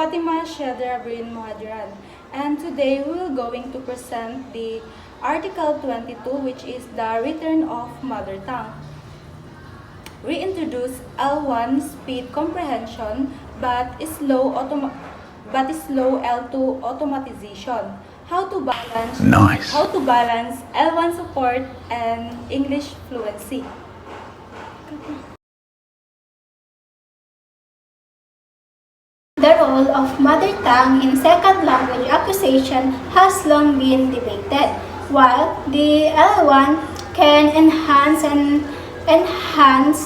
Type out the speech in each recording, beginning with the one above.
Fatima Shedra Brin Muhajiran, and today we will going to present the Article 22, which is the return of mother tongue. We introduce L1 speed comprehension but slow L2 automatization. How to balance L1 support and English fluency. The role of mother tongue in second language acquisition has long been debated. While the L1 can enhance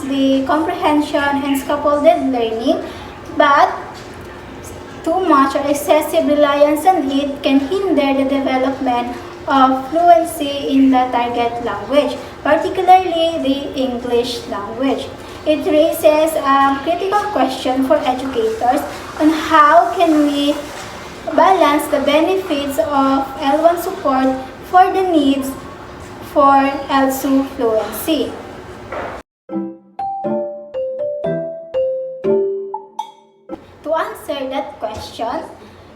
the comprehension and scaffolded learning, but too much or excessive reliance on it can hinder the development of fluency in the target language, particularly the English language. It raises a critical question for educators on how can we balance the benefits of L1 support for the needs for L2 fluency. To answer that question,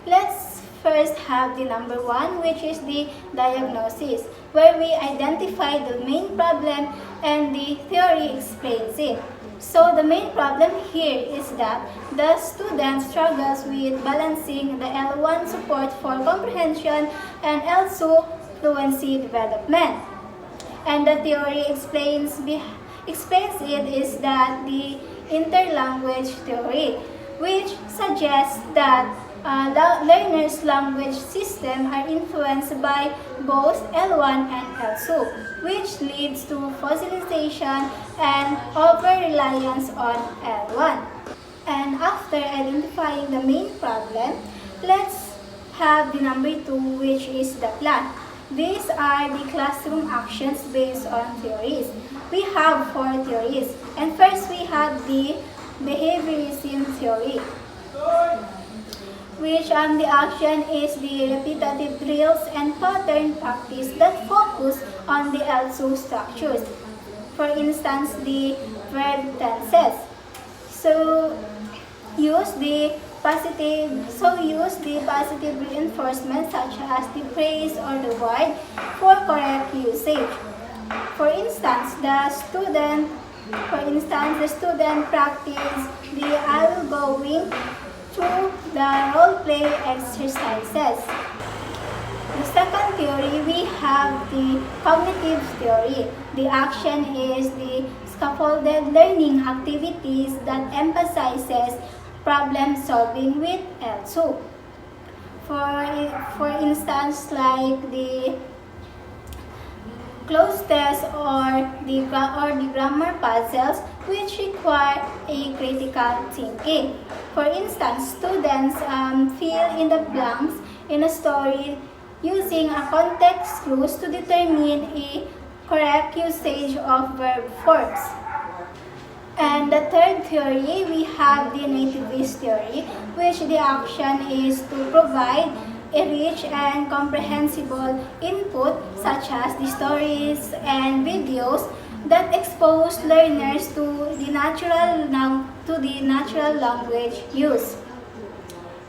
let's first have the number one, which is the diagnosis, where we identify the main problem and the theory explains it. So the main problem here is that the student struggles with balancing the L1 support for comprehension and L2 fluency development. And the theory explains it is that the interlanguage theory, which suggests that learners' language system are influenced by both L1 and L2, which leads to fossilization and over-reliance on L1. And after identifying the main problem, let's have the number two, which is the plan. These are the classroom actions based on theories. We have four theories. And first we have the behaviorism theory, which the action is the repetitive drills and pattern practice that focus on the L2 structures. For instance, the verb tenses. So use the positive reinforcement such as the phrase or the word for correct usage. For instance, the student practice the I will going through the role play exercises. The second theory, we have the cognitive theory. The action is the scaffolded learning activities that emphasizes problem solving with L2. For instance, like the cloze test or the grammar puzzles, which require a critical thinking. For instance, students fill in the blanks in a story using a context clues to determine a correct usage of verb forms. And the third theory, we have the nativist theory, which the action is to provide a rich and comprehensible input such as the stories and videos that expose learners to the natural language use,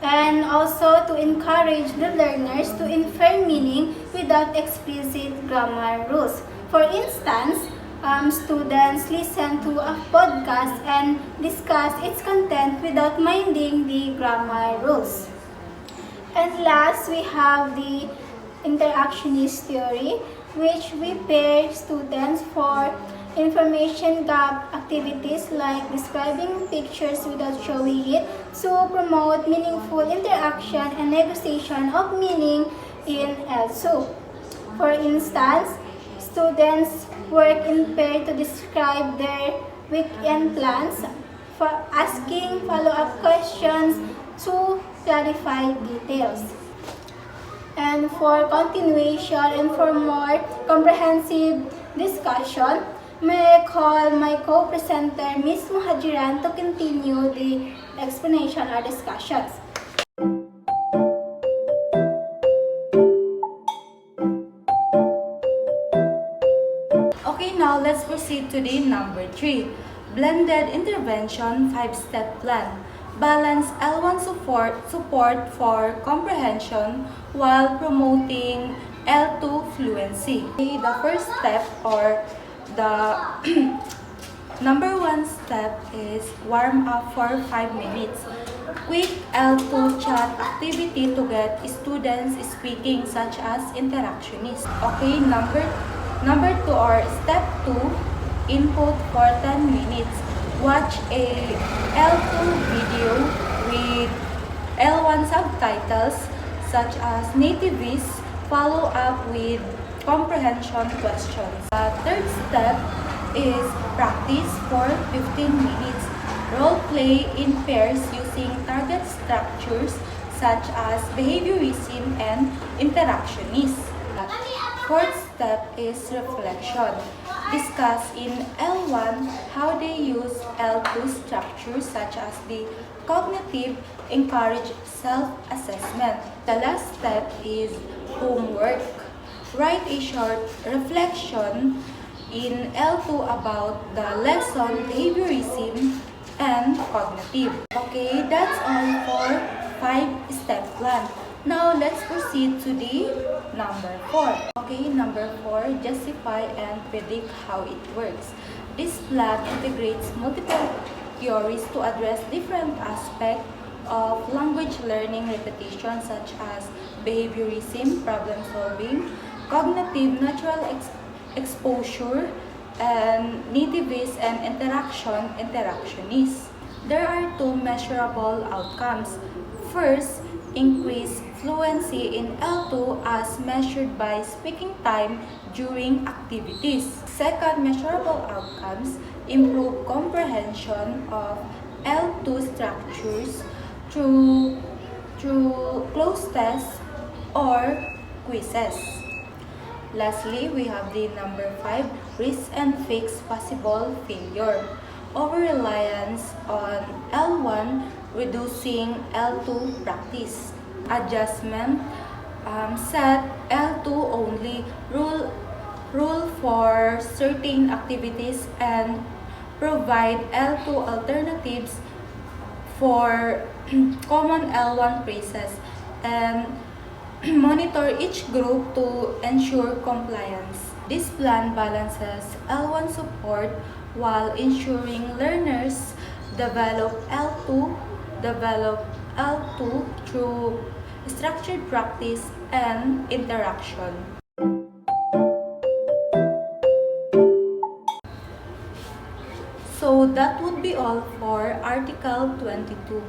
and also to encourage the learners to infer meaning without explicit grammar rules. For instance, students listen to a podcast and discuss its content without minding the grammar rules. And last, we have the interactionist theory, which we pair students for information gap activities like describing pictures without showing it to promote meaningful interaction and negotiation of meaning in L2. For instance, students work in pair to describe their weekend plans, for asking follow-up questions to clarify details. And for continuation and for more comprehensive discussion, may I call my co-presenter, Ms. Muhajiran, to continue the explanation or discussions. Okay, now let's proceed to the number 3, blended intervention 5-step plan. balance L1 support for comprehension while promoting L2 fluency. Okay, the first step or the number one step is warm up for 5 minutes. Quick L2 chat activity to get students speaking such as interactionists. Okay, number 2 or step 2, input for 10 minutes. Watch a L2 video with L1 subtitles such as nativists, follow up with comprehension questions. The third step is practice for 15 minutes. Role play in pairs using target structures such as behaviorism and interactionism. Fourth step is reflection. Discuss in L1 how they use L2 structures such as the cognitive, encourage self-assessment. The last step is homework. Write a short reflection in L2 about the lesson behaviorism and cognitive. Okay, that's all for 5-step plan. Now, let's proceed to the number 4. Okay, number 4, justify and predict how it works. This plan integrates multiple theories to address different aspects of language learning repetition such as behaviorism, problem solving, cognitive natural exposure, and nativist and interactionist. There are 2 measurable outcomes. First, increase fluency in L2 as measured by speaking time during activities. Second, measurable outcomes, improve comprehension of L2 structures through cloze tests or quizzes. Lastly, we have the number 5, risk and fix possible failure. Over-reliance on L1, reducing L2 practice. Adjustment, set L2 only, rule for certain activities and provide L2 alternatives for common L1 phrases, and monitor each group to ensure compliance. This plan balances L1 support while ensuring learners develop L2 through structured practice and interaction. So that would be all for Article 22.